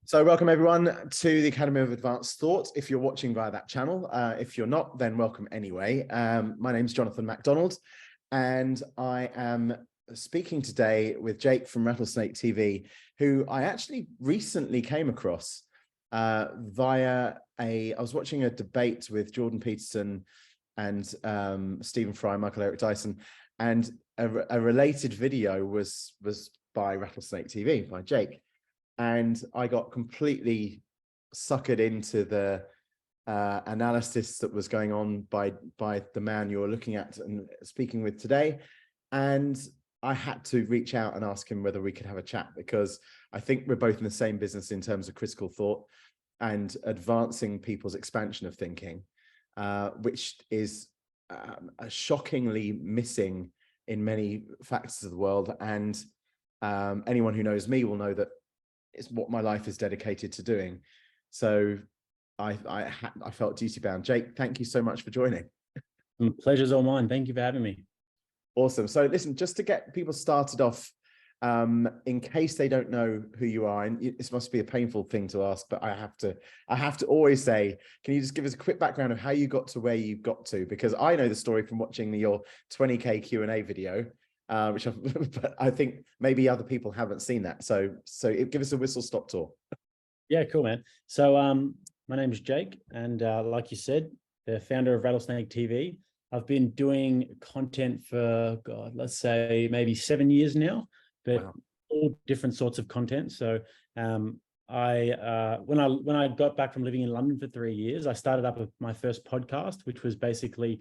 So welcome everyone to the Academy of Advanced Thought. If you're watching via that channel, if you're not, then welcome anyway. My name's Jonathan MacDonald, and I am speaking today with Jake from Rattlesnake TV, who I actually recently came across I was watching a debate with Jordan Peterson and Stephen Fry, Michael Eric Dyson, and a related video was by Rattlesnake TV, by Jake. And I got completely suckered into the analysis that was going on by the man you're looking at and speaking with today. And I had to reach out and ask him whether we could have a chat, because I think we're both in the same business in terms of critical thought and advancing people's expansion of thinking, which is shockingly missing in many facets of the world. And anyone who knows me will know that it's what my life is dedicated to doing. So I felt duty bound. Jake, thank you so much for joining. Pleasure's all mine. Thank you for having me. Awesome. So listen, just to get people started off, in case they don't know who you are, and this must be a painful thing to ask, but I have to always say, can you just give us a quick background of how you got to where you got to? Because I know the story from watching your 20K Q&A video, but I think maybe other people haven't seen that. So give us a whistle-stop tour. Yeah, cool, man. So my name is Jake, and like you said, the founder of Rattlesnake TV. I've been doing content for, God, let's say maybe 7 years now, but wow, all different sorts of content. So when I got back from living in London for 3 years, I started up my first podcast, which was basically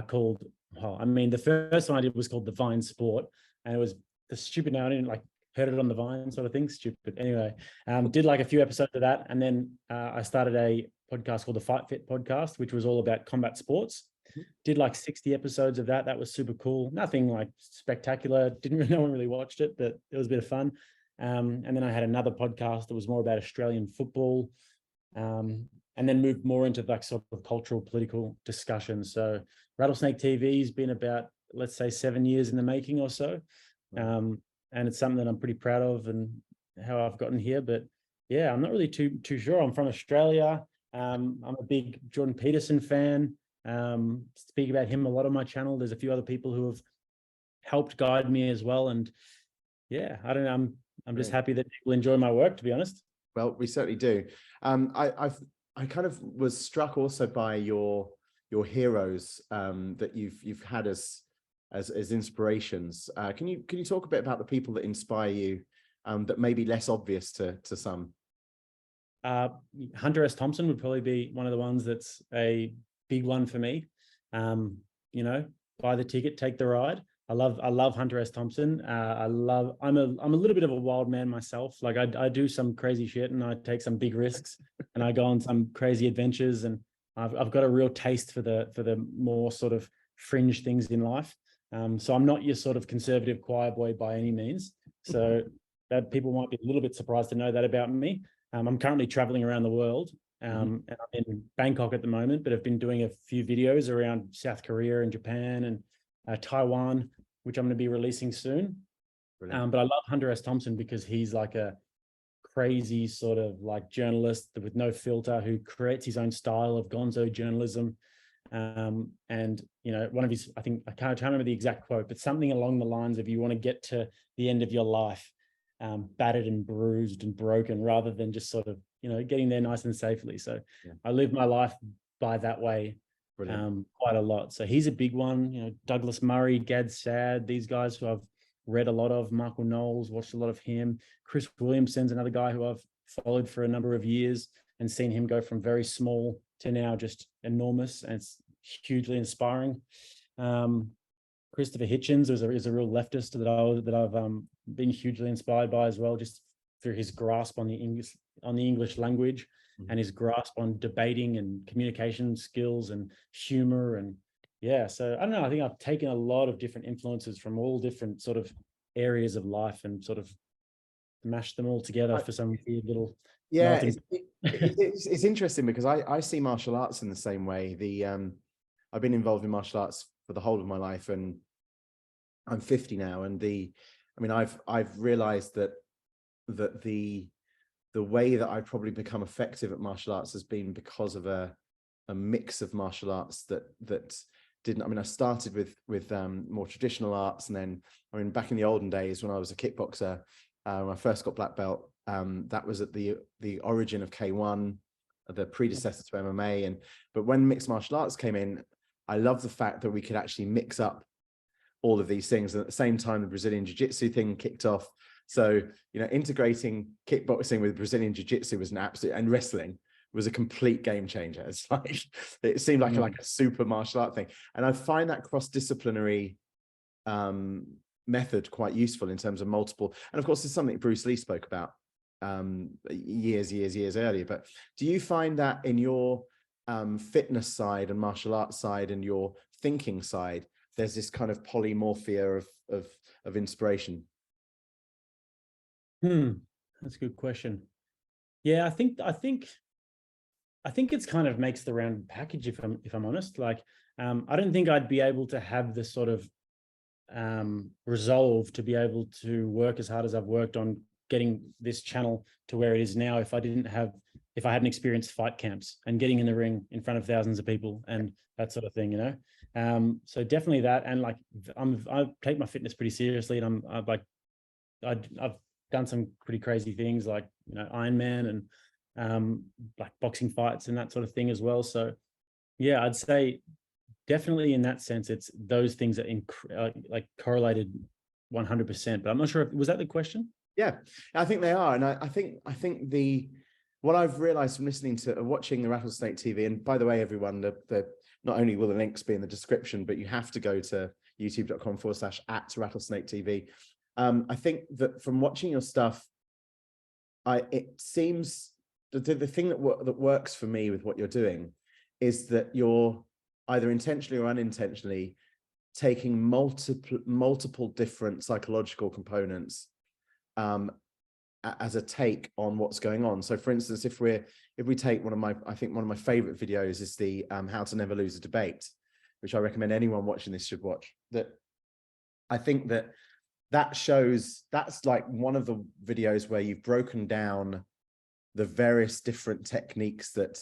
called, the first one I did was called The Vine Sport, and it was the stupid name. I didn't heard it on the Vine sort of thing, stupid. Anyway, did like a few episodes of that, and then I started a podcast called the Fight Fit podcast, which was all about combat sports. Did like 60 episodes of that. That was super cool. Nothing like spectacular. No one really watched it, but it was a bit of fun. And then I had another podcast that was more about Australian football, and then moved more into like sort of cultural, political discussions. So Rattlesnake TV has been about, let's say, 7 years in the making or so. And it's something that I'm pretty proud of and how I've gotten here. But yeah, I'm not really too sure. I'm from Australia. I'm a big Jordan Peterson fan. Speak about him a lot on my channel. There's a few other people who have helped guide me as well. And yeah, I don't know. I'm just happy that people enjoy my work, to be honest. Well, we certainly do. I kind of was struck also by your heroes that you've had as inspirations. Can you talk a bit about the people that inspire you, that may be less obvious to some? Hunter S. Thompson would probably be one of the ones that's a big one for me. Buy the ticket, take the ride. I love Hunter S. Thompson. I'm a little bit of a wild man myself. Like I do some crazy shit and I take some big risks and I go on some crazy adventures, and I've got a real taste for the more sort of fringe things in life. So I'm not your sort of conservative choir boy by any means. So that people might be a little bit surprised to know that about me. I'm currently traveling around the world. And I'm in Bangkok at the moment, but I've been doing a few videos around South Korea and Japan and Taiwan, which I'm going to be releasing soon. But I love Hunter S. Thompson because he's like a crazy sort of like journalist with no filter who creates his own style of gonzo journalism. And one of his, I can't remember the exact quote, but something along the lines of, you want to get to the end of your life battered and bruised and broken, rather than just sort of getting there nice and safely. So yeah, I live my life by that way quite a lot. So he's a big one. Douglas Murray, Gad Sad, these guys who I've read a lot of. Michael Knowles, watched a lot of him. Chris Williamson's another guy who I've followed for a number of years and seen him go from very small to now just enormous, and it's hugely inspiring. Christopher Hitchens is a real leftist that I've been hugely inspired by as well, just through his grasp on the English language and his grasp on debating and communication skills and humor. And yeah, so I don't know, I think I've taken a lot of different influences from all different sort of areas of life and sort of mashed them all together for some weird little it's interesting because I see martial arts in the same way. I've been involved in martial arts for the whole of my life, and I'm 50 now, and I've realized that the the way that I've probably become effective at martial arts has been because of a mix of martial arts that didn't. I mean, I started with more traditional arts, and then, I mean, back in the olden days when I was a kickboxer, when I first got black belt, that was at the origin of K1, the predecessor to MMA. But when mixed martial arts came in, I love the fact that we could actually mix up all of these things. And at the same time, the Brazilian Jiu-Jitsu thing kicked off. So, you know, integrating kickboxing with Brazilian Jiu-Jitsu was an absolute, and wrestling was a complete game changer. It's like, it seemed like a super martial art thing. And I find that cross-disciplinary method quite useful in terms of multiple. And of course, it's something Bruce Lee spoke about years earlier. But do you find that in your fitness side and martial arts side and your thinking side, there's this kind of polymorphia of inspiration? That's a good question. Yeah, I think it's kind of makes the round package, if I'm honest. Like, I don't think I'd be able to have the sort of resolve to be able to work as hard as I've worked on getting this channel to where it is now if I hadn't experienced fight camps and getting in the ring in front of thousands of people and that sort of thing, you know. So definitely that. And like, I take my fitness pretty seriously, and I've done some pretty crazy things, like, you know, Ironman and like boxing fights and that sort of thing as well. So yeah, I'd say definitely in that sense, it's those things are like correlated 100%. But I'm not sure was that the question? Yeah, I think they are. And I think what I've realized from watching the Rattlesnake TV, and by the way, everyone, not only will the links be in the description, but you have to go to youtube.com/@Rattlesnake TV. I think that from watching your stuff, it seems the thing that works for me with what you're doing is that you're either intentionally or unintentionally taking multiple different psychological components as a take on what's going on. So for instance, if we take one of my favorite videos is the how to never lose a debate, which I recommend anyone watching this should watch. That I think that shows, that's like one of the videos where you've broken down the various different techniques that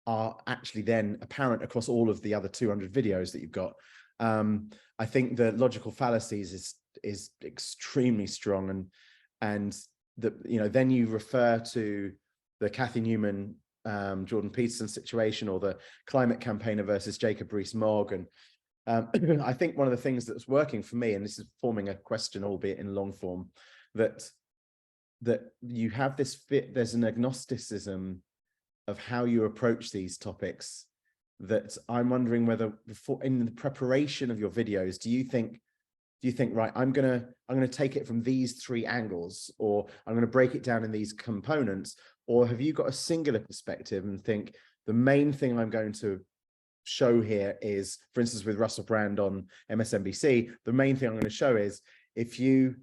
are actually then apparent across all of the other 200 videos that you've got. I think the logical fallacies is extremely strong, and you know, then you refer to the Kathy Newman, Jordan Peterson situation, or the climate campaigner versus Jacob Rees-Mogg. And I think one of the things that's working for me, and this is forming a question, albeit in long form, that you have there's an agnosticism of how you approach these topics, that I'm wondering whether in the preparation of your videos, do you think, right, I'm gonna take it from these 3 angles, or I'm gonna break it down in these components, or have you got a singular perspective and think the main thing I'm going to show here is, for instance, with Russell Brand on MSNBC, the main thing I'm going to show is, if you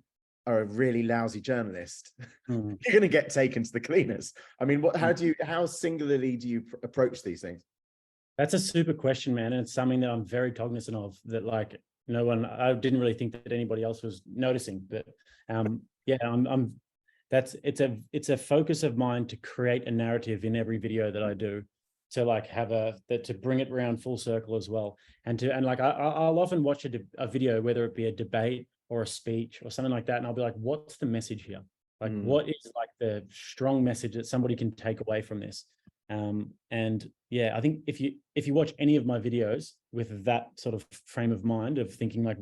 are a really lousy journalist, you're going to get taken to the cleaners. I mean, how singularly do you approach these things? That's a super question, man. And it's something that I'm very cognizant of, that like I didn't really think that anybody else was noticing, but yeah, it's a focus of mine to create a narrative in every video that I do, to like have to bring it around full circle as well. And like, I'll often watch a video, whether it be a debate or a speech or something like that, and I'll be like, what's the message here? Like, what is like the strong message that somebody can take away from this? And yeah, I think if you watch any of my videos with that sort of frame of mind of thinking like,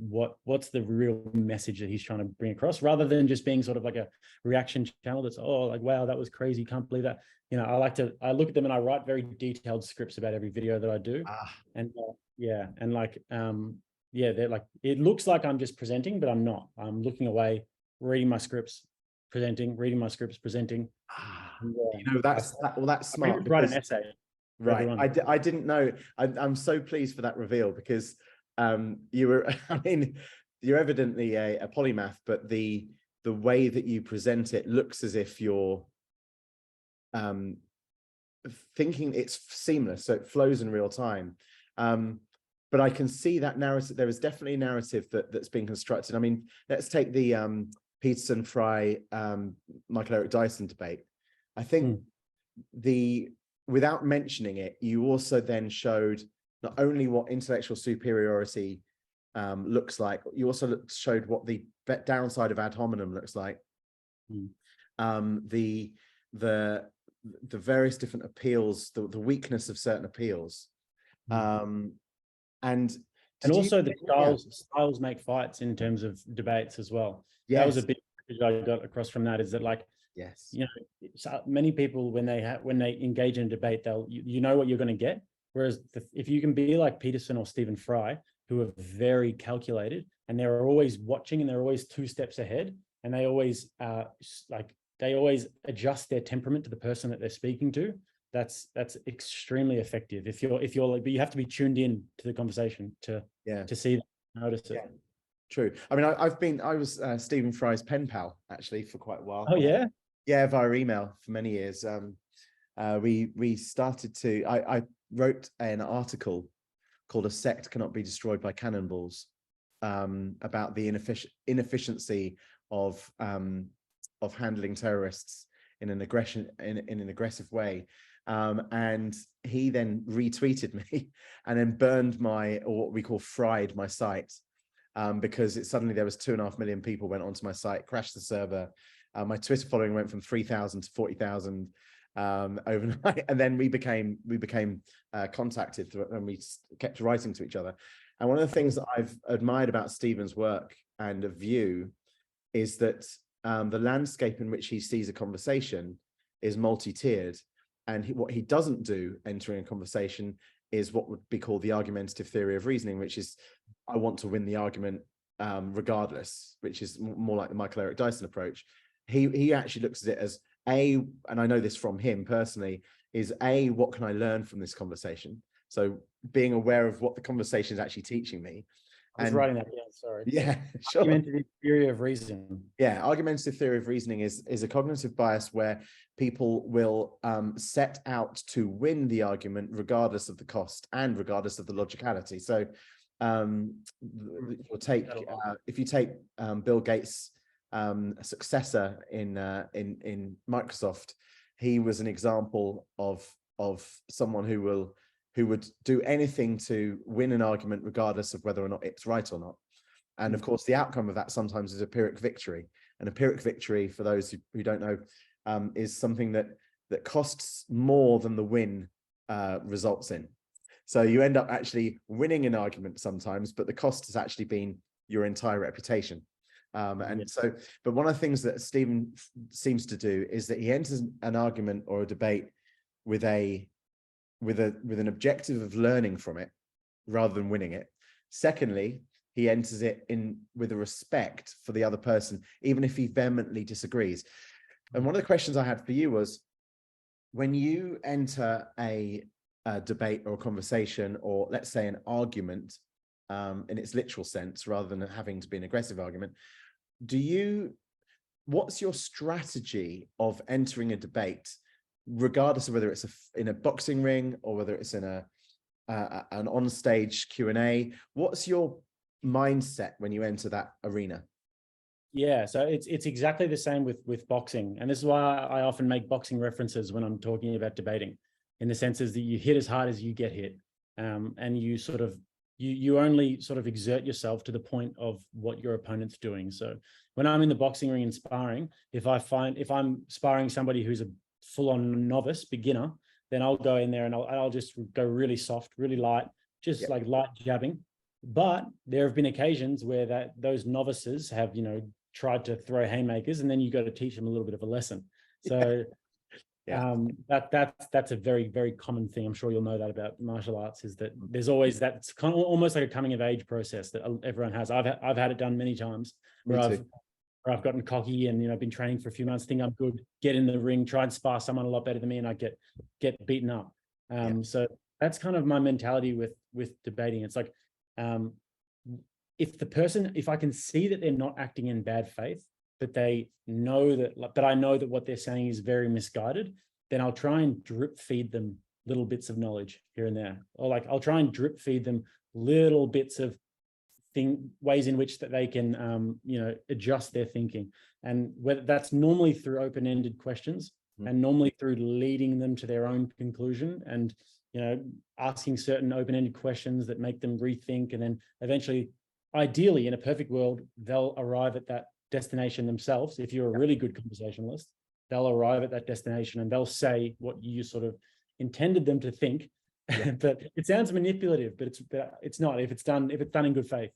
what's the real message that he's trying to bring across, rather than just being sort of like a reaction channel that's, oh, like, wow, that was crazy, can't believe that. You know, I look at them and I write very detailed scripts about every video that I do. And yeah, and like, yeah, they're like, it looks like I'm just presenting, but I'm not. I'm looking away, reading my scripts, presenting, reading my scripts, presenting. You know, that's smart. Write an essay. Right. I didn't know. I'm so pleased for that reveal, because you were, I mean, you're evidently a polymath, but the way that you present it looks as if you're thinking it's seamless, so it flows in real time. But I can see that narrative. There is definitely a narrative that's being constructed. I mean, let's take the Peterson Fry Michael Eric Dyson debate. I think without mentioning it, you also then showed not only what intellectual superiority looks like, you also showed what the downside of ad hominem looks like. The various different appeals, the weakness of certain appeals. And also the styles make fights in terms of debates as well. Yes. That was a big message I got across from that, is that, like, yes, you know, so many people when they engage in a debate, you know what you're going to get. Whereas if you can be like Peterson or Stephen Fry, who are very calculated, and they're always watching, and they're always 2 steps ahead, and they always adjust their temperament to the person that they're speaking to. That's extremely effective. If you're like, but you have to be tuned in to the conversation to see that, notice it. Yeah. True. I mean, I was Stephen Fry's pen pal actually for quite a while. Oh yeah. Yeah, via email for many years. We started to. I wrote an article called "A Sect Cannot Be Destroyed by Cannonballs," about the inefficiency of handling terrorists in an aggressive way. And he then retweeted me and then burned or what we call fried my site, because suddenly there was 2.5 million people went onto my site, crashed the server. My Twitter following went from 3,000 to 40,000 overnight, and then we became contacted and we kept writing to each other. And one of the things that I've admired about Stephen's work and a view is that the landscape in which he sees a conversation is multi-tiered. And what he doesn't do entering a conversation is what would be called the argumentative theory of reasoning, which is, I want to win the argument regardless, which is more like the Michael Eric Dyson approach. He actually looks at it as and I know this from him personally, is what can I learn from this conversation? So being aware of what the conversation is actually teaching me. I was writing that down, sorry. Yeah, sure. Argumentative theory of reasoning. Yeah, argumentative theory of reasoning is a cognitive bias where people will set out to win the argument regardless of the cost and regardless of the logicality. So if you take Bill Gates' successor in Microsoft, he was an example of someone who would do anything to win an argument regardless of whether or not it's right or not. And of course, the outcome of that sometimes is a Pyrrhic victory. And a Pyrrhic victory, for those who don't know, is something that costs more than the win results in. So you end up actually winning an argument sometimes, but the cost has actually been your entire reputation. But one of the things that Stephen seems to do is that he enters an argument or a debate with an objective of learning from it rather than winning it. Secondly, he enters it with a respect for the other person, even if he vehemently disagrees. And one of the questions I had for you was, when you enter a debate or a conversation, or let's say an argument in its literal sense, rather than having to be an aggressive argument, what's your strategy of entering a debate, regardless of whether it's in a boxing ring or whether it's in an on-stage Q&A? What's your mindset when you enter that arena? Yeah, so it's exactly the same with boxing, and this is why I often make boxing references when I'm talking about debating, in the sense is that you hit as hard as you get hit, and you sort of you only sort of exert yourself to the point of what your opponent's doing. So when I'm in the boxing ring and sparring, if I'm sparring somebody who's a full-on novice beginner, then I'll go in there and I'll just go really soft, really light, just like light jabbing. But there have been occasions where those novices have, tried to throw haymakers, and then you got to teach them a little bit of a lesson. So that's a very, very common thing. I'm sure you'll know that about martial arts, is that there's always that. It's kind of almost like a coming of age process that everyone has. I've had it done many times where I've gotten cocky and been training for a few months, think I'm good, get in the ring, try and spar someone a lot better than me, and I get beaten up. So that's kind of my mentality with debating. It's like, if I can see that they're not acting in bad faith, but they know that I know that what they're saying is very misguided, then I'll try and drip feed them little bits of knowledge here and there, or like I'll try and drip feed them little bits of ways in which that they can adjust their thinking. And whether that's normally through open-ended questions, and normally through leading them to their own conclusion and, you know, asking certain open-ended questions that make them rethink, and then eventually, ideally, in a perfect world, they'll arrive at that destination themselves. If you're a really good conversationalist, they'll arrive at that destination and they'll say what you sort of intended them to think. Yeah. But it sounds manipulative, but it's not if it's done in good faith.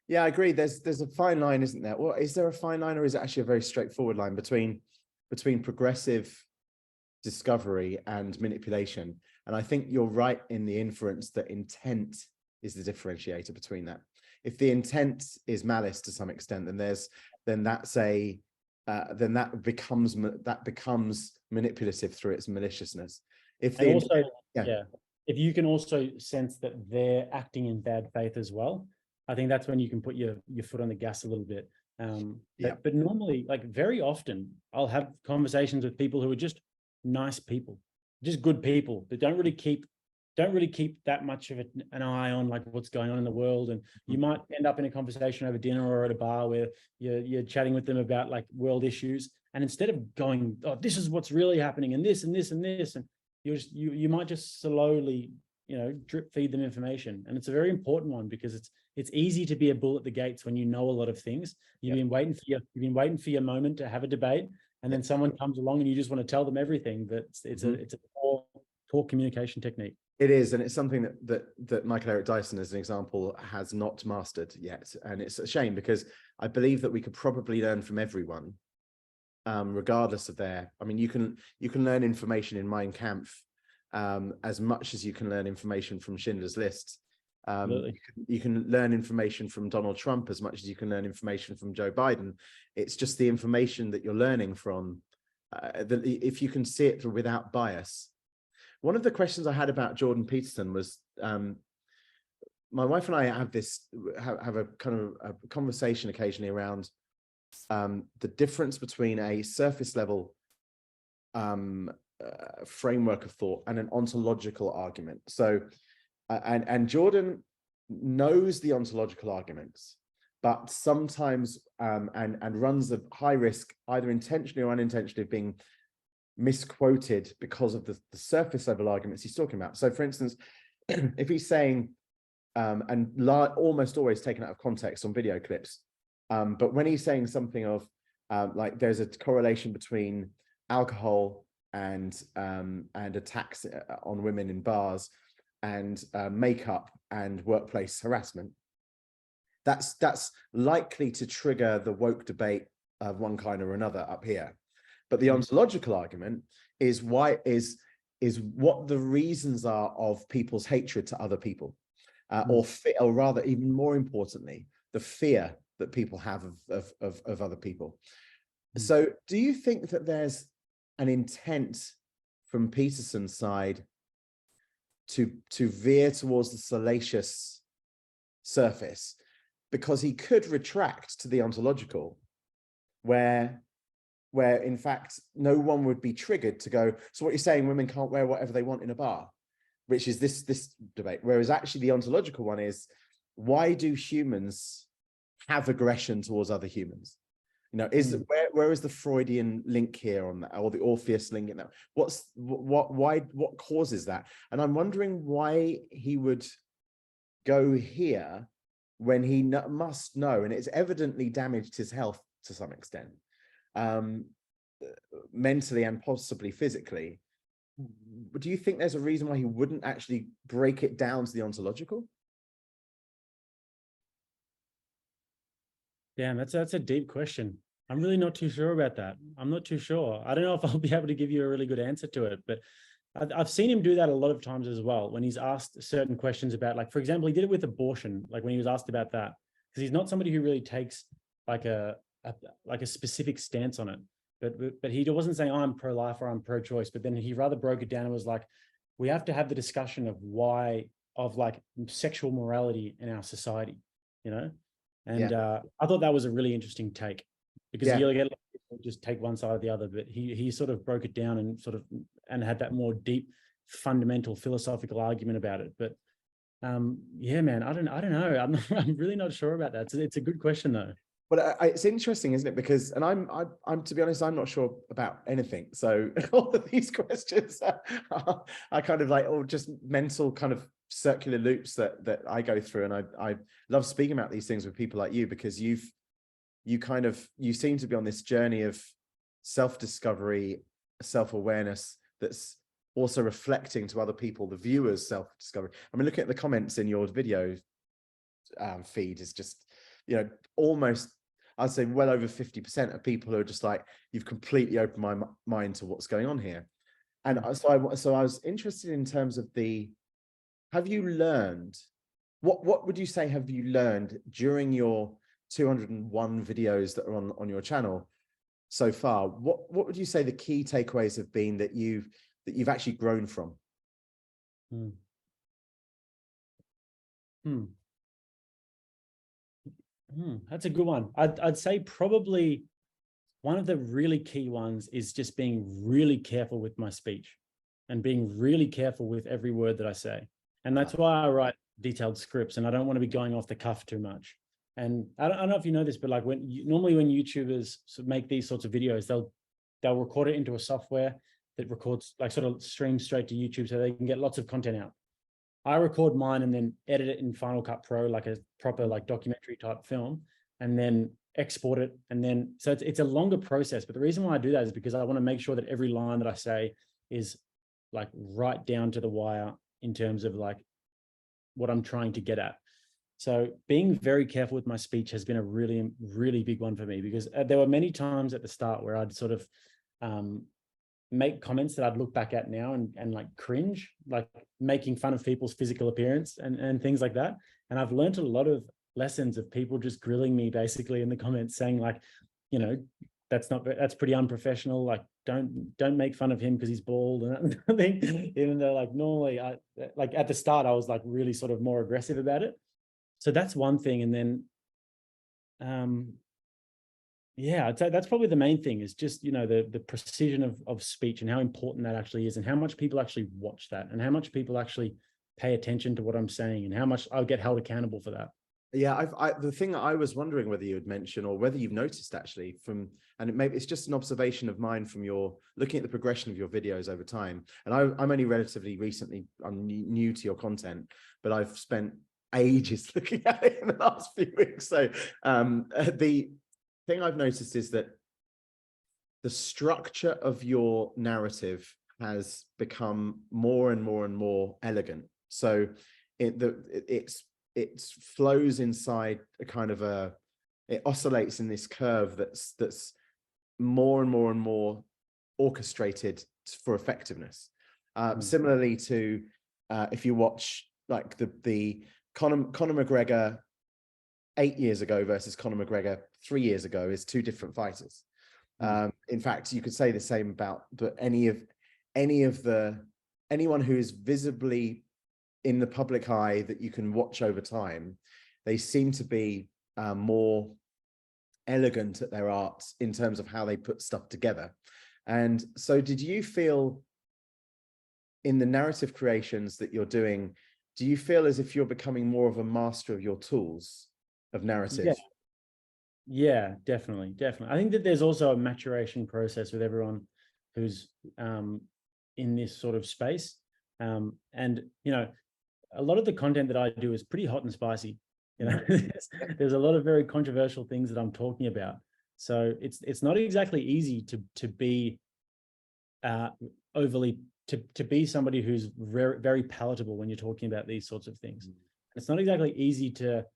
Yeah, I agree. There's a fine line, isn't there? Well, is there a fine line, or is it actually a very straightforward line between progressive discovery and manipulation? And I think you're right in the inference that intent is the differentiator between that. If the intent is malice to some extent, then that becomes manipulative through its maliciousness. If the also, if you can also sense that they're acting in bad faith as well, I think that's when you can put your foot on the gas a little bit. But normally, like very often, I'll have conversations with people who are just nice people, just good people that don't really keep that much of an eye on like what's going on in the world. And you might end up in a conversation over dinner or at a bar where you're chatting with them about like world issues, and instead of going, oh, this is what's really happening and this and this and this, and you might just slowly, you know, drip feed them information. And it's a very important one, because it's easy to be a bull at the gates when you know a lot of things. You've been waiting for your moment to have a debate, and then someone comes along and you just want to tell them everything. But it's a poor communication technique. It is, and it's something that Michael Eric Dyson, as an example, has not mastered yet. And it's a shame, because I believe that we could probably learn from everyone, regardless of I mean, you can learn information in Mein Kampf as much as you can learn information from Schindler's List. You can learn information from Donald Trump as much as you can learn information from Joe Biden. It's just the information that you're learning from, if you can see it without bias. One of the questions I had about Jordan Peterson was, my wife and I have a kind of a conversation occasionally around the difference between a surface level framework of thought and an ontological argument. So, and Jordan knows the ontological arguments, but sometimes and runs a high risk, either intentionally or unintentionally, of being misquoted because of the surface level arguments he's talking about. So, for instance, if he's saying, almost always taken out of context on video clips, but when he's saying something of like there's a correlation between alcohol and attacks on women in bars and makeup and workplace harassment, that's likely to trigger the woke debate of one kind or another up here. But the ontological argument is what the reasons are of people's hatred to other people, or rather, even more importantly, the fear that people have of other people. So do you think that there's an intent from Peterson's side to veer towards the salacious surface, because he could retract to the ontological, where in fact no one would be triggered to go, so what you're saying, women can't wear whatever they want in a bar, which is this debate, whereas actually the ontological one is, why do humans have aggression towards other humans? You know, where is the Freudian link here on that, or the Orpheus link in that? What causes that? And I'm wondering why he would go here when he must know, and it's evidently damaged his health to some extent, mentally and possibly physically. Do you think there's a reason why he wouldn't actually break it down to the ontological? Damn, that's a deep question. I'm really not too sure about that. I'm not too sure. I don't know if I'll be able to give you a really good answer to it, but I've seen him do that a lot of times as well, when he's asked certain questions about, like, for example, he did it with abortion, like when he was asked about that, because he's not somebody who really takes like a specific stance on it. But he wasn't saying, oh, I'm pro-life or I'm pro-choice, but then he rather broke it down and was like, we have to have the discussion of why, of like sexual morality in our society, you know? And I thought that was a really interesting take, because you get just take one side or the other, but he sort of broke it down and had that more deep, fundamental philosophical argument about it. But yeah, man, I don't know. I'm really not sure about that. It's a good question though. But it's interesting, isn't it? Because, and I'm to be honest, I'm not sure about anything. So all of these questions are kind of like, or just mental kind of circular loops that I go through. And I love speaking about these things with people like you, because you seem to be on this journey of self-discovery, self-awareness that's also reflecting to other people, the viewers' self-discovery. I mean, looking at the comments in your video feed is just, you know, almost, I'd say well over 50% of people who are just like, you've completely opened my mind to what's going on here. And so I was interested in terms of have you learned, what would you say have you learned during your 201 videos that are on your channel so far? What would you say the key takeaways have been that you've actually grown from? That's a good one. I'd say probably one of the really key ones is just being really careful with my speech and being really careful with every word that I say. And that's why I write detailed scripts, and I don't want to be going off the cuff too much. And I don't know if you know this, but like normally when YouTubers make these sorts of videos, they'll record it into a software that records, like sort of streams straight to YouTube so they can get lots of content out. I record mine and then edit it in Final Cut Pro, like a proper like documentary type film, and then export it. And then, so it's a longer process. But the reason why I do that is because I want to make sure that every line that I say is like right down to the wire in terms of like what I'm trying to get at. So being very careful with my speech has been a really, really big one for me, because there were many times at the start where I'd sort of make comments that I'd look back at now and like cringe, like making fun of people's physical appearance and things like that. And I've learned a lot of lessons of people just grilling me basically in the comments saying like, you know, that's pretty unprofessional. Like, don't make fun of him because he's bald. And I think, even though like normally like at the start, I was like really sort of more aggressive about it. So that's one thing. And then, yeah, I'd say that's probably the main thing, is just, you know, the precision of speech and how important that actually is, and how much people actually watch that, and how much people actually pay attention to what I'm saying, and how much I'll get held accountable for that. Yeah, the thing I was wondering whether you would mention, or whether you've noticed actually and maybe it's just an observation of mine from your looking at the progression of your videos over time. And I'm only relatively recently, I'm new to your content, but I've spent ages looking at it in the last few weeks. So the thing I've noticed is that the structure of your narrative has become more and more and more elegant. So it flows inside a kind of it oscillates in this curve that's more and more and more orchestrated for effectiveness. Similarly to if you watch like the Conor McGregor 8 years ago versus Conor McGregor 3 years ago is two different fighters. In fact, you could say the same about anyone who is visibly in the public eye that you can watch over time. They seem to be more elegant at their art in terms of how they put stuff together. And so did you feel in the narrative creations that you're doing, do you feel as if you're becoming more of a master of your tools of narrative? Yeah, definitely. I think that there's also a maturation process with everyone who's in this sort of space. And, you know, a lot of the content that I do is pretty hot and spicy. You know, there's a lot of very controversial things that I'm talking about. So it's not exactly easy to be overly to be somebody who's very, very palatable when you're talking about these sorts of things. It's not exactly easy to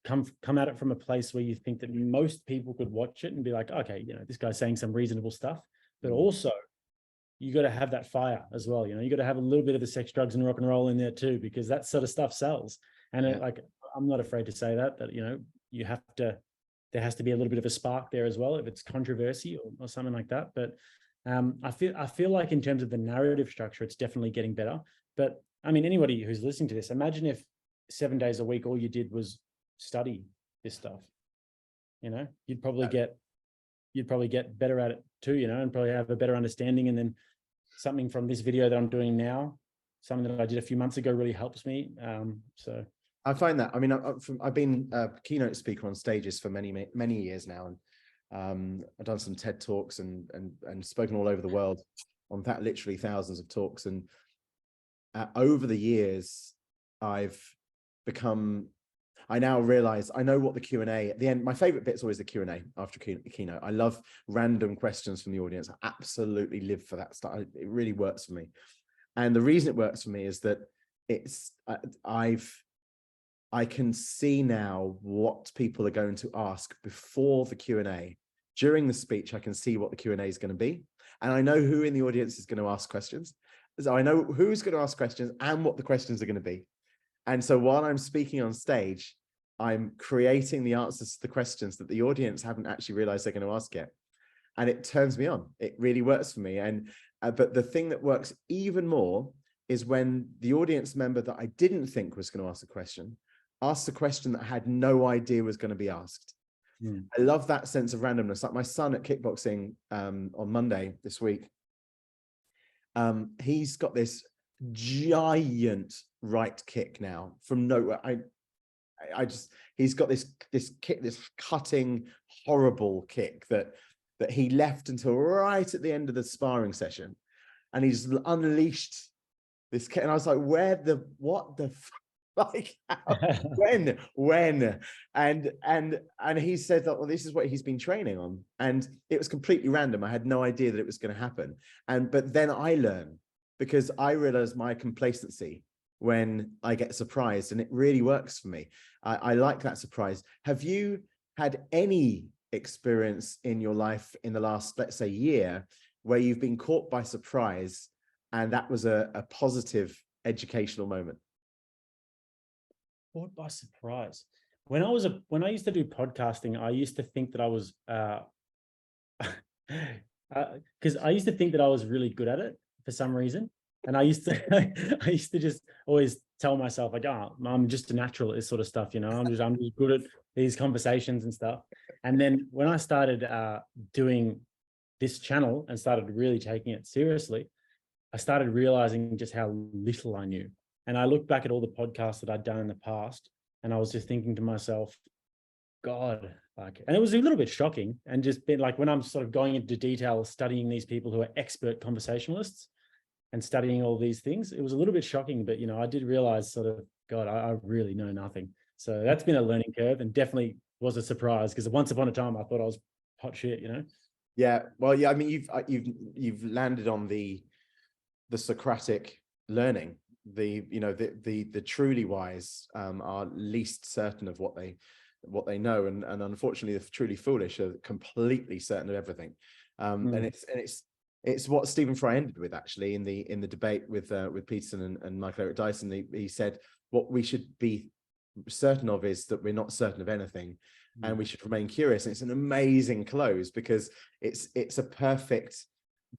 come at it from a place where you think that most people could watch it and be like, okay, you know, this guy's saying some reasonable stuff, but also you got to have that fire as well. You know, you got to have a little bit of the sex, drugs, and rock and roll in there too, because that sort of stuff sells. And like, I'm not afraid to say that, you know, there has to be a little bit of a spark there as well, if it's controversy or something like that. But I feel like in terms of the narrative structure, it's definitely getting better. But I mean, anybody who's listening to this, imagine if 7 days a week, all you did was study this stuff, you know, you'd probably get better at it too, you know, and probably have a better understanding. And then something from this video that I'm doing now, something that I did a few months ago really helps me. So I find that, I mean, I've been a keynote speaker on stages for many years now, and I've done some TED Talks and spoken all over the world on that, literally thousands of talks. And over the years, I now realize I know what the Q&A at the end. My favorite bit is always the Q&A after keynote. I love random questions from the audience. I absolutely live for that stuff. It really works for me. And the reason it works for me is that I can see now what people are going to ask before the Q&A. During the speech, I can see what the Q&A is going to be. And I know who in the audience is going to ask questions. So I know who's going to ask questions and what the questions are going to be. And so while I'm speaking on stage, I'm creating the answers to the questions that the audience haven't actually realized they're going to ask yet. And it turns me on. It really works for me. And but the thing that works even more is when the audience member that I didn't think was going to ask a question asked a question that I had no idea was going to be asked. I love that sense of randomness. Like my son at kickboxing on Monday this week, he's got this giant right kick now from nowhere. He's got this kick, this cutting, horrible kick that he left until right at the end of the sparring session, and he's unleashed this kick. And I was like, what the like, how, when? And he said that, well, this is what he's been training on, and it was completely random. I had no idea that it was going to happen. But then I learn, because I realize my complacency when I get surprised, and it really works for me. I like that surprise. Have you had any experience in your life in the last, let's say, year, where you've been caught by surprise and that was a positive educational moment? Caught by surprise. When I used to do podcasting, I used to think that I was because I used to think that I was really good at it for some reason. And I used to just always tell myself, like, oh, I'm just a natural at this sort of stuff, you know, I'm just good at these conversations and stuff. And then when I started doing this channel and started really taking it seriously, I started realizing just how little I knew. And I looked back at all the podcasts that I'd done in the past, and I was just thinking to myself, God, like, and it was a little bit shocking. And just been like, when I'm sort of going into detail, studying these people who are expert conversationalists and studying all these things, it was a little bit shocking. But, you know, I did realize sort of, God, I really know nothing. So that's been a learning curve, and definitely was a surprise, because once upon a time I thought I was hot shit, you know? Yeah, well, yeah, I mean, you've landed on the Socratic learning. The truly wise are least certain of what they know, and unfortunately the truly foolish are completely certain of everything. And it's what Stephen Fry ended with, actually, in the debate with Peterson and Michael Eric Dyson. He said what we should be certain of is that we're not certain of anything, and we should remain curious. And it's an amazing close, because it's a perfect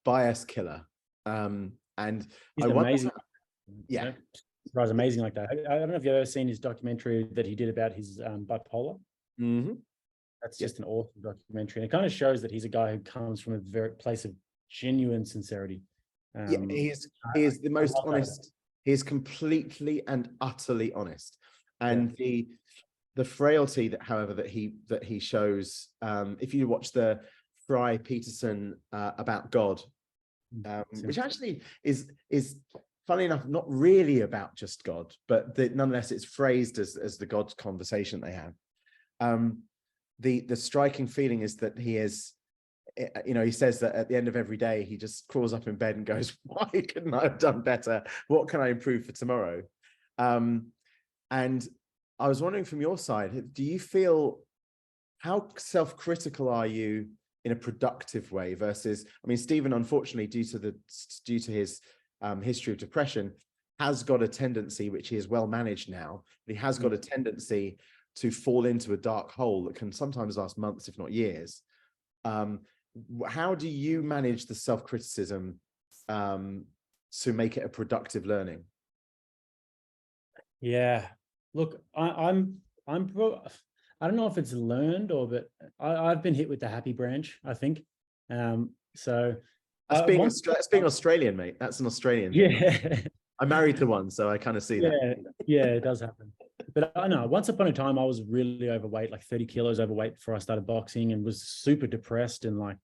bias killer. And He's amazing. Yeah, you know, amazing like that. I don't know if you've ever seen his documentary that he did about his bipolar. That's just an awesome documentary, and it kind of shows that he's a guy who comes from a very place of genuine sincerity. He is the most honest. He is completely and utterly honest, and the frailty that, however, that he shows. If you watch the Fry Peterson about God, which actually is funnily enough not really about just God, but nonetheless it's phrased as the God conversation they have. The striking feeling is that he is, you know, he says that at the end of every day he just crawls up in bed and goes, why couldn't I have done better? What can I improve for tomorrow? And I was wondering, from your side, do you feel, how self-critical are you in a productive way versus, I mean, Stephen, unfortunately, due to his history of depression, has got a tendency, which he is well managed now, but he has got a tendency to fall into a dark hole that can sometimes last months, if not years. How do you manage the self-criticism to make it a productive learning? Yeah, look, I don't know if it's learned or, but I've been hit with the happy branch, I think. So that's being Australian, mate. That's an Australian thing. Yeah. I'm married to one, so I kind of see that. Yeah, it does happen. But I know once upon a time I was really overweight, like 30 kilos overweight before I started boxing, and was super depressed and like,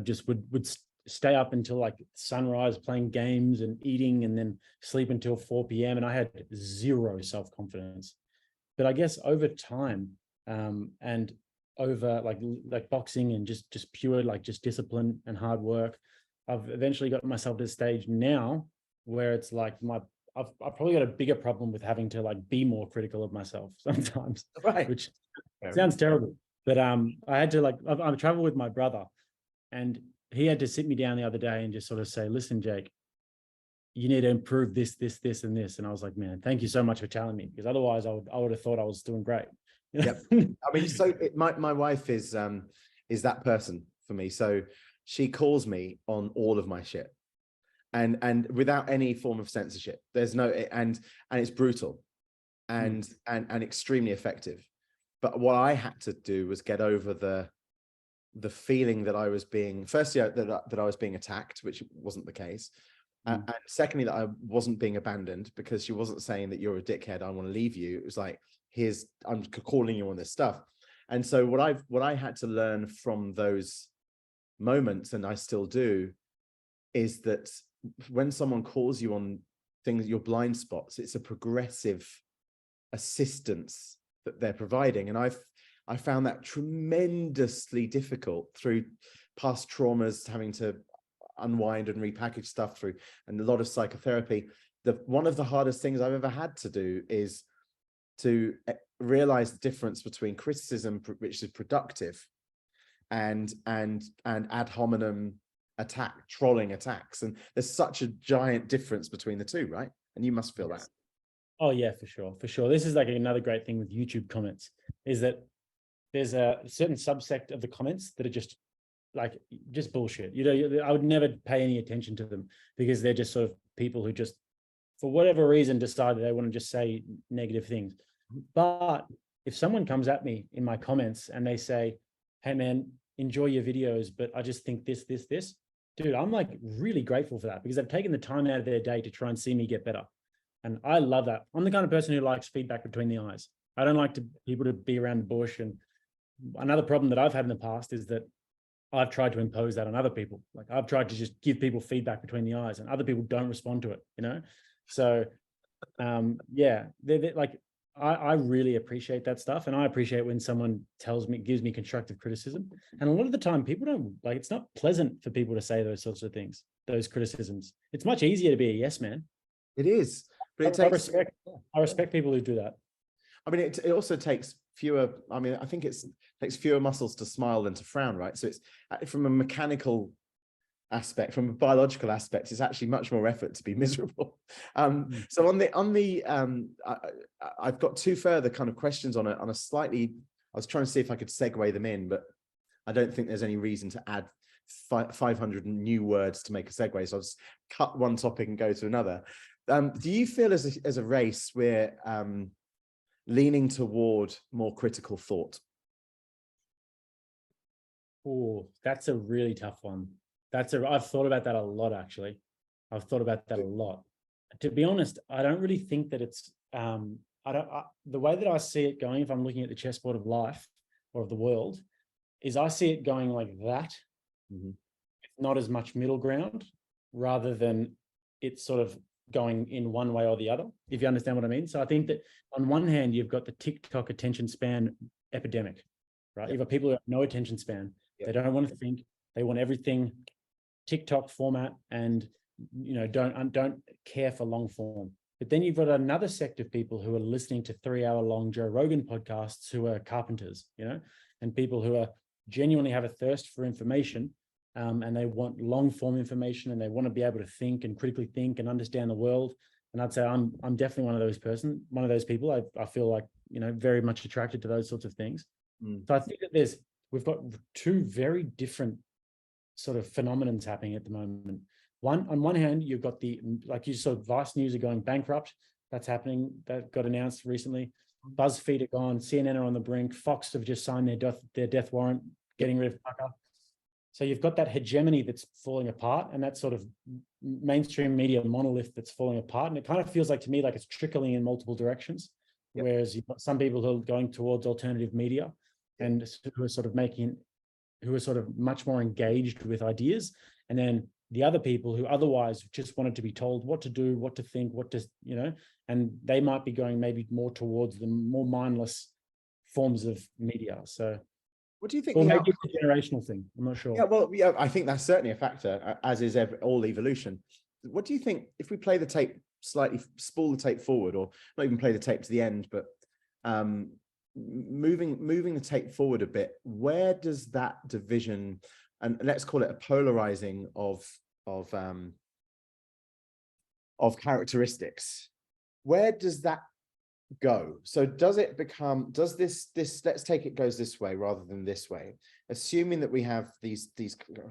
just would stay up until like sunrise playing games and eating, and then sleep until 4 p.m. And I had zero self-confidence. But I guess over time, and over like boxing and just pure like just discipline and hard work, I've eventually got myself to the stage now where it's like I've probably got a bigger problem with having to like be more critical of myself sometimes, Right. which sounds terrible. But I had to like I travel with my brother, and he had to sit me down the other day and just sort of say, listen, Jake, you need to improve this, this, this, and this. And I was like, man, thank you so much for telling me, because otherwise I would have thought I was doing great. Yep. I mean, so my wife is that person for me. So she calls me on all of my shit, and without any form of censorship. There's no, and it's brutal and extremely effective. But what I had to do was get over the feeling that I was being, firstly, that I was being attacked, which wasn't the case. And secondly, that I wasn't being abandoned, because she wasn't saying that you're a dickhead, I want to leave you. It was like, I'm calling you on this stuff. And so what I had to learn from those moments, and I still do, is that when someone calls you on things, your blind spots, it's a progressive assistance that they're providing. And I found that tremendously difficult through past traumas, having to unwind and repackage stuff through, and a lot of psychotherapy. One of the hardest things I've ever had to do is to realize the difference between criticism, which is productive, and ad hominem trolling attacks. And there's such a giant difference between the two, right? And you must feel that. Oh yeah, for sure. This is like another great thing with YouTube comments, is that there's a certain subsect of the comments that are just bullshit. I would never pay any attention to them, because they're just sort of people who just, for whatever reason, decide that they want to just say negative things. But if someone comes at me in my comments and they say, hey man, enjoy your videos, but I just think this, dude, I'm like really grateful for that, because they've taken the time out of their day to try and see me get better. And I love that. I'm the kind of person who likes feedback between the eyes. I don't like people to be around the bush. And another problem that I've had in the past is that I've tried to impose that on other people. Like I've tried to just give people feedback between the eyes, and other people don't respond to it, So yeah, they're like, I really appreciate that stuff. And I appreciate when someone gives me constructive criticism. And a lot of the time people don't like, it's not pleasant for people to say those sorts of things, those criticisms. It's much easier to be a yes man. It is, but I respect people who do that. I mean, it also takes fewer, I mean, I think it takes fewer muscles to smile than to frown, right? So it's from a mechanical aspect, from a biological aspect, it's actually much more effort to be miserable. So I've got two further kind of questions on a slightly, I was trying to see if I could segue them in, but I don't think there's any reason to add 500 new words to make a segue. So I'll just cut one topic and go to another. Do you feel as a race we're leaning toward more critical thought? Oh, that's a really tough one. I've thought about that a lot, actually. I've thought about that a lot. To be honest, I don't really think that it's, the way that I see it going, if I'm looking at the chessboard of life or of the world, is I see it going like that, not as much middle ground, rather than it's sort of going in one way or the other, if you understand what I mean. So I think that on one hand, you've got the TikTok attention span epidemic, right? You've got people who have no attention span. They don't want to think. They want everything TikTok format, and don't care for long form. But then you've got another sect of people who are listening to 3-hour-long Joe Rogan podcasts, who are carpenters, and people who are genuinely have a thirst for information, and they want long form information, and they want to be able to think and critically think and understand the world. And I'd say I'm definitely one of those people. I feel like, very much attracted to those sorts of things. So I think that we've got two very different sort of phenomenons happening at the moment. On one hand, you've got like you saw, Vice News are going bankrupt. That's happening. That got announced recently. BuzzFeed are gone. CNN are on the brink. Fox have just signed their death warrant, getting rid of Tucker. So you've got that hegemony that's falling apart, and that sort of mainstream media monolith that's falling apart. And it kind of feels like, to me, like it's trickling in multiple directions. whereas you've got some people who are going towards alternative media and who are sort of who are sort of much more engaged with ideas. And then the other people who otherwise just wanted to be told what to do, what to think, what to, and they might be going maybe more towards the more mindless forms of media. So what do you think? Or maybe it's a generational thing. I'm not sure. Yeah, well, yeah, I think that's certainly a factor, as is all evolution. What do you think if we play the tape slightly, spool the tape forward, or not even play the tape to the end, but moving the tape forward a bit, where does that division, and let's call it a polarizing of characteristics, where does that go? So does it become, does this let's take it goes this way rather than this way, assuming that we have these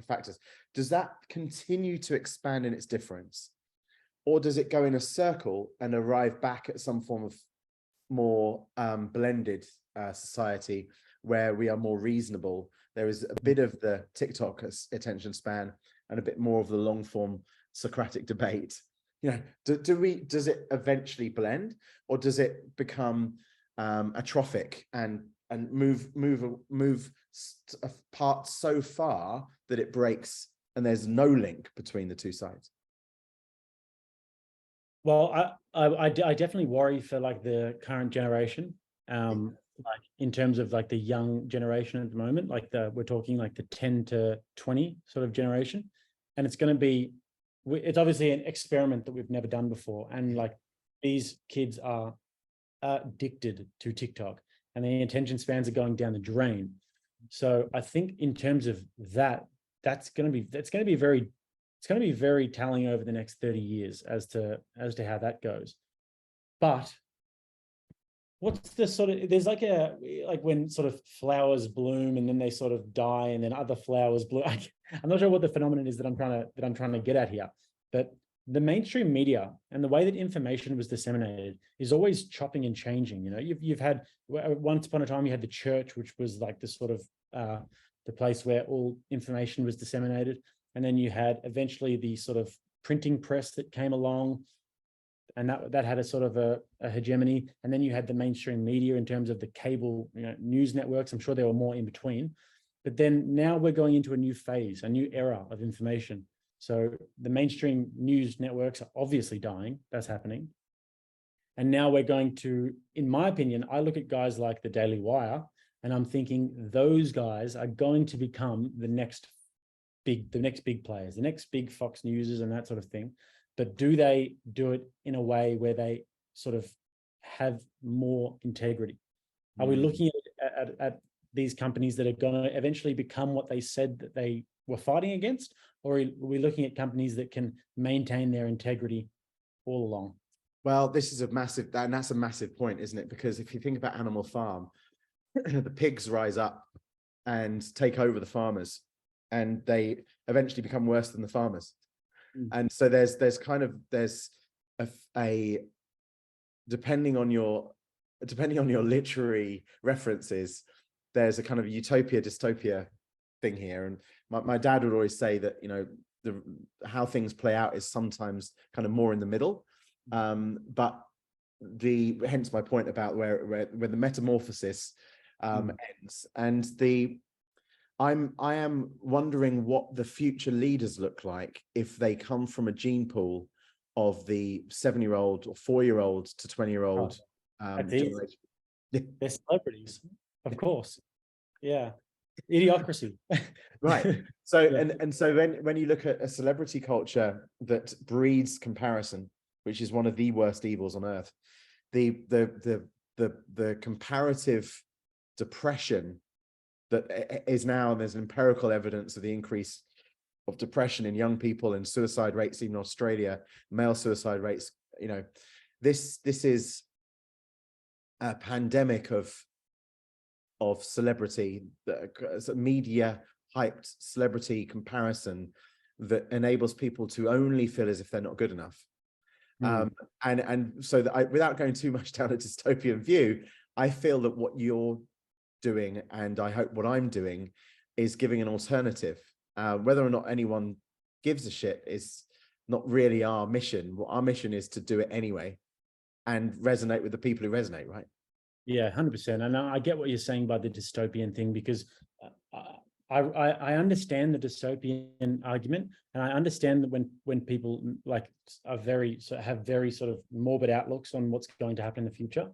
factors, does that continue to expand in its difference, or does it go in a circle and arrive back at some form of more blended society where we are more reasonable? There is a bit of the TikTok attention span and a bit more of the long form Socratic debate. Does it eventually blend, or does it become atrophic and move apart so far that it breaks and there's no link between the two sides? Well, I definitely worry for like the current generation, like in terms of like the young generation at the moment, like we're talking like the 10 to 20 sort of generation, and it's going to be, it's obviously an experiment that we've never done before, and like these kids are addicted to TikTok, and the attention spans are going down the drain. So I think in terms of that's going to be very telling over the next 30 years as to how that goes. But what's the sort of, there's like when sort of flowers bloom and then they sort of die and then other flowers bloom. I'm not sure what the phenomenon is that I'm trying to get at here, but the mainstream media and the way that information was disseminated is always chopping and changing. You've had, once upon a time you had the church, which was like the sort of the place where all information was disseminated. And then you had eventually the sort of printing press that came along, and that had a sort of a hegemony. And then you had the mainstream media in terms of the cable news networks. I'm sure there were more in between. But then now we're going into a new phase, a new era of information. So the mainstream news networks are obviously dying. That's happening. And now we're going to, in my opinion, I look at guys like the Daily Wire, and I'm thinking those guys are going to become the next big players, the next big Fox Newses and that sort of thing. But do they do it in a way where they sort of have more integrity? Are we looking at these companies that are going to eventually become what they said that they were fighting against? Or are we looking at companies that can maintain their integrity all along? Well, that's a massive point, isn't it? Because if you think about Animal Farm, the pigs rise up and take over the farmers, and they eventually become worse than the farmers. And so there's a depending on your literary references, there's a kind of utopia dystopia thing here. And my dad would always say that how things play out is sometimes kind of more in the middle, but hence my point about where the metamorphosis ends. And I am wondering what the future leaders look like if they come from a gene pool of the 7-year-old or 4-year-old to 20-year-old generation. They're celebrities, of course. Yeah, idiocracy. Right. So and so when you look at a celebrity culture that breeds comparison, which is one of the worst evils on earth, the comparative depression that is now, there's empirical evidence of the increase of depression in young people and suicide rates, even in Australia, male suicide rates. This is a pandemic of celebrity, media hyped celebrity comparison that enables people to only feel as if they're not good enough. And so that without going too much down a dystopian view, I feel that what you're doing, and I hope what I'm doing, is giving an alternative. Whether or not anyone gives a shit is not really our mission. What our mission is to do it anyway, and resonate with the people who resonate, right? Yeah, 100%. And I get what you're saying by the dystopian thing, because I understand the dystopian argument, and I understand that when people like are have very sort of morbid outlooks on what's going to happen in the future,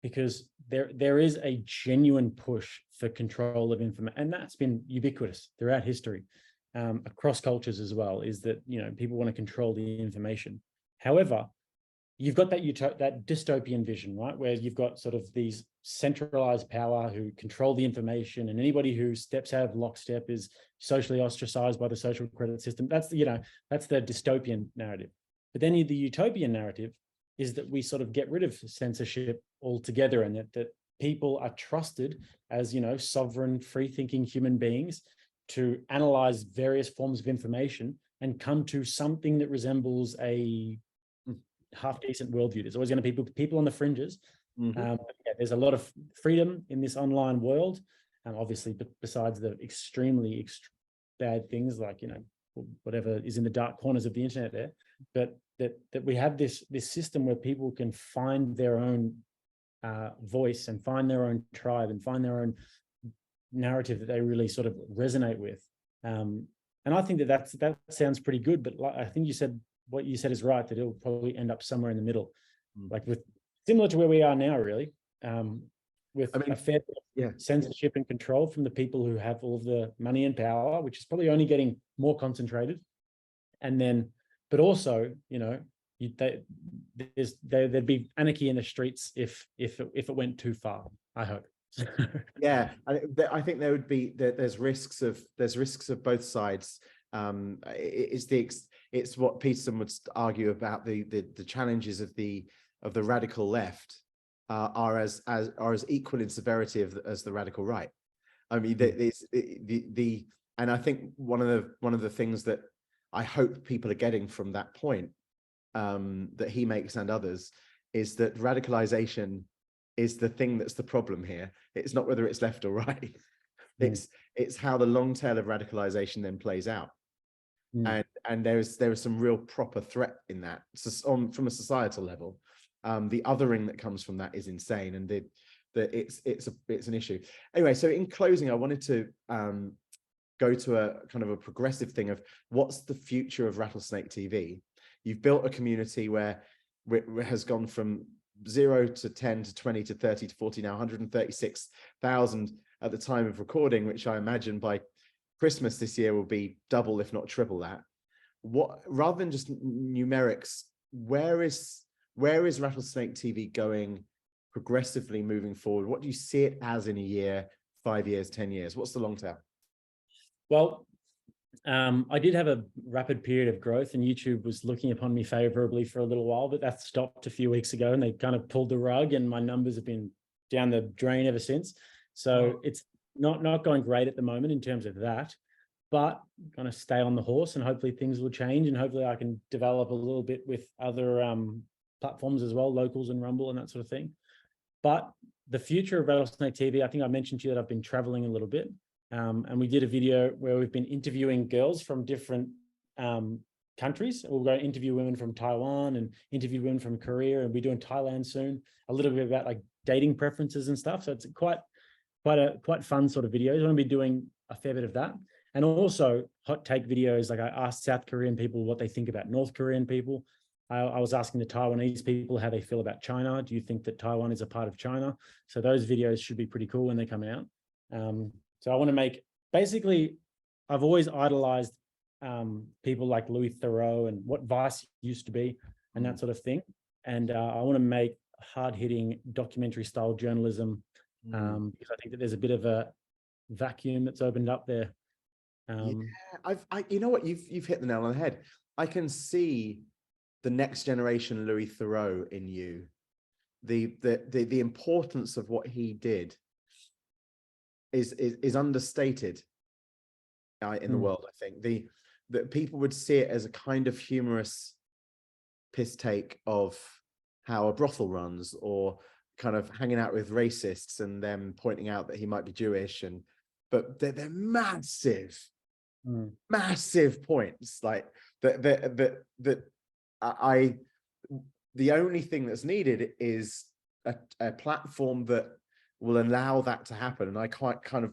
because there is a genuine push for control of information, and that's been ubiquitous throughout history, across cultures as well. Is that, you know, people want to control the information. However, you've got that dystopian vision, right, where you've got sort of these centralized power who control the information, and anybody who steps out of lockstep is socially ostracized by the social credit system. That's that's the dystopian narrative. But then the utopian narrative is that we sort of get rid of censorship altogether, and that people are trusted as, you know, sovereign, free-thinking human beings to analyze various forms of information and come to something that resembles a half-decent worldview. There's always going to be people on the fringes. Yeah, there's a lot of freedom in this online world, obviously, but besides the extremely bad things like, you know, whatever is in the dark corners of the internet there, but that we have this system where people can find their own voice and find their own tribe and find their own narrative that they really sort of resonate with. And I think that sounds pretty good, but I think what you said is right, that it'll probably end up somewhere in the middle, like similar to where we are now, really, with a fair bit of censorship and control from the people who have all of the money and power, which is probably only getting more concentrated. And then, but also, you know, there'd be anarchy in the streets if it went too far, I hope. Yeah, I think there would be there's risks of both sides. It's what Peterson would argue about the challenges of the radical left are as equal in severity as the radical right. I mean, and I think one of the things that I hope people are getting from that point, that he makes and others, is that radicalization is the thing that's the problem here. It's not whether it's left or right. It's how the long tail of radicalization then plays out. And there is some real proper threat in that, from a societal level. The othering that comes from that is insane, and it's an issue. Anyway, so in closing, I wanted to go to a kind of a progressive thing of what's the future of Rattlesnake TV. You've built a community where it has gone from 0 to 10 to 20 to 30 to 40, now 136,000 at the time of recording, which I imagine by Christmas this year will be double, if not triple that. What, rather than just numerics, where is Rattlesnake TV going progressively moving forward? What do you see it as in a year, 5 years, 10 years? What's the long tail? Well, I did have a rapid period of growth, and YouTube was looking upon me favorably for a little while, but that stopped a few weeks ago, and they kind of pulled the rug, and my numbers have been down the drain ever since. So it's not going great at the moment in terms of that, but I'm going to stay on the horse, and hopefully things will change, and hopefully I can develop a little bit with other platforms as well, Locals and Rumble and that sort of thing. But the future of Rattlesnake TV, I think I mentioned to you that I've been traveling a little bit. And we did a video where we've been interviewing girls from different countries. We'll go interview women from Taiwan and interview women from Korea, and we're doing Thailand soon, a little bit about like dating preferences and stuff. So it's quite fun sort of videos. I'm going to be doing a fair bit of that. And also hot take videos. Like I asked South Korean people what they think about North Korean people. I was asking the Taiwanese people how they feel about China. Do you think that Taiwan is a part of China? So those videos should be pretty cool when they come out. So I want to make, basically, I've always idolized people like Louis Theroux and what Vice used to be and that sort of thing. And I want to make hard-hitting documentary style journalism because I think that there's a bit of a vacuum that's opened up there. Yeah, you know what, you've hit the nail on the head. I can see the next generation Louis Theroux in you. The importance of what he did is understated in the world. I think that people would see it as a kind of humorous piss take of how a brothel runs, or kind of hanging out with racists and them pointing out that he might be Jewish, but they're massive points, like that the only thing that's needed is a platform that will allow that to happen. And I quite kind of,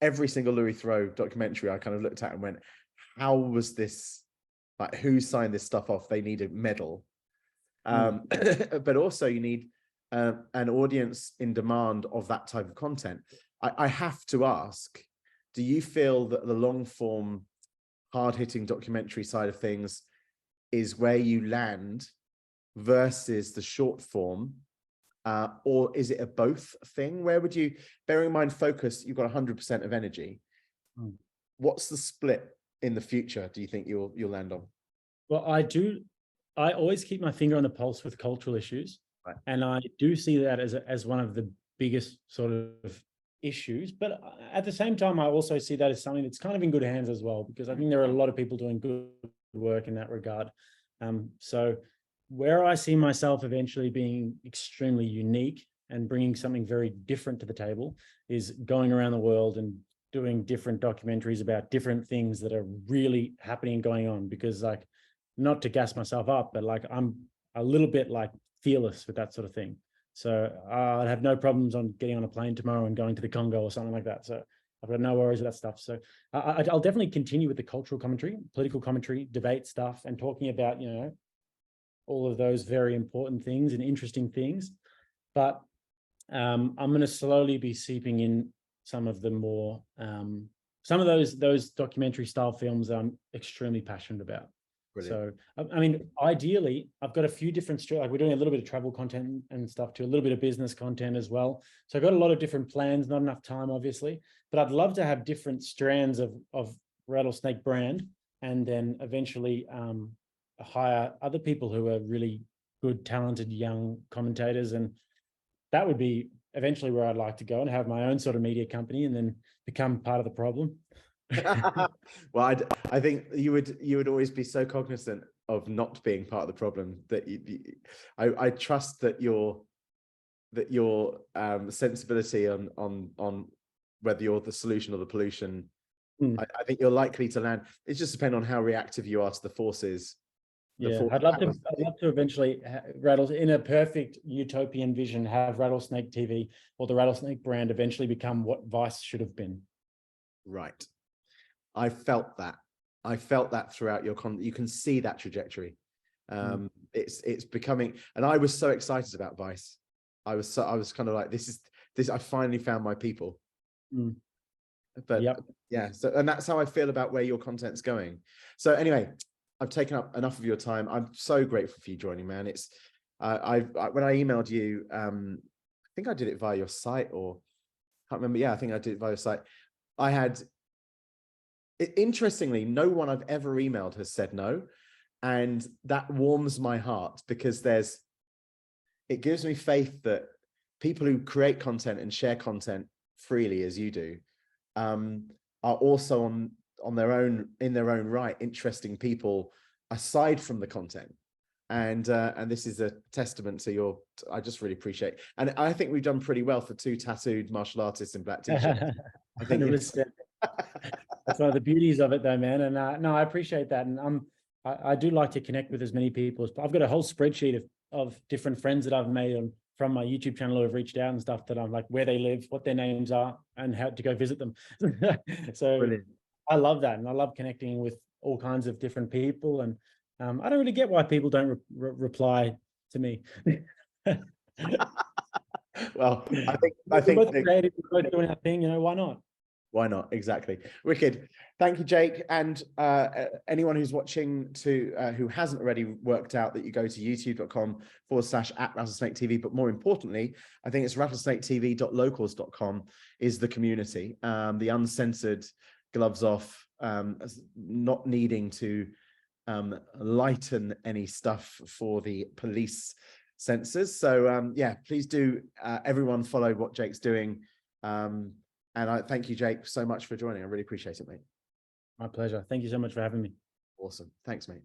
every single Louis Theroux documentary I kind of looked at and went, how was this, like, who signed this stuff off? They need a medal. But also you need an audience in demand of that type of content. I have to ask, do you feel that the long form, hard-hitting documentary side of things is where you land versus the short form, or is it a both thing? Where would you, bearing in mind focus, you've got 100% of energy. What's the split in the future do you think you'll land on? Well, I always keep my finger on the pulse with cultural issues. Right. And I do see that as one of the biggest sort of issues. But at the same time, I also see that as something that's kind of in good hands as well, because I think there are a lot of people doing good work in that regard. So where I see myself eventually being extremely unique and bringing something very different to the table is going around the world and doing different documentaries about different things that are really happening and going on. Because, like, not to gas myself up, but like, I'm a little bit like fearless with that sort of thing. So I'd have no problems on getting on a plane tomorrow and going to the Congo or something like that. So I've got no worries with that stuff. So I'll definitely continue with the cultural commentary, political commentary, debate stuff, and talking about, you know, all of those very important things and interesting things. But I'm going to slowly be seeping in some of the more, some of those documentary style films that I'm extremely passionate about. Brilliant. So, I mean, ideally, I've got a few different, like, we're doing a little bit of travel content and stuff too, a little bit of business content as well. So I've got a lot of different plans, not enough time, obviously, but I'd love to have different strands of Rattlesnake brand, and then eventually hire other people who are really good, talented, young commentators. And that would be eventually where I'd like to go, and have my own sort of media company and then become part of the problem. Well, I think you would always be so cognizant of not being part of the problem that I trust that your sensibility on whether you're the solution or the pollution. I think you're likely to land. It just depends on how reactive you are to the forces. Yeah, I'd love to eventually in a perfect utopian vision, have Rattlesnake TV or the Rattlesnake brand eventually become what Vice should have been. Right. I felt that throughout your you can see that trajectory. It's becoming, and I was so excited about Vice. I was kind of like, this I finally found my people. But yeah, so, and that's how I feel about where your content's going. So anyway, I've taken up enough of your time. I'm so grateful for you joining, man. It's when I emailed you, I think I did it via your site, or can't remember. Yeah, I think I did it via your site. I had, interestingly, no one I've ever emailed has said no, and that warms my heart, because it gives me faith that people who create content and share content freely, as you do, are also in their own right interesting people aside from the content. And this is a testament to I just really appreciate, and I think we've done pretty well for two tattooed martial artists in black t-shirts. I think that's one of the beauties of it, though, man. And no, I appreciate that. And I do like to connect with as many people as I've got a whole spreadsheet of different friends that I've made from my YouTube channel who have reached out and stuff, that I'm like, where they live, what their names are, and how to go visit them. So brilliant. I love that. And I love connecting with all kinds of different people. And I don't really get why people don't reply to me. Well, I think we're both creative, we're both doing our thing, you know, why not? Why not? Exactly. Wicked. Thank you, Jake. And anyone who's watching who hasn't already worked out that you go to youtube.com/@Rattlesnake TV. But more importantly, I think it's rattlesnaketv.locals.com is the community, the uncensored, gloves off, not needing to lighten any stuff for the police censors. So yeah, please do everyone follow what Jake's doing. And I thank you, Jake, so much for joining. I really appreciate it, mate. My pleasure. Thank you so much for having me. Awesome. Thanks, mate.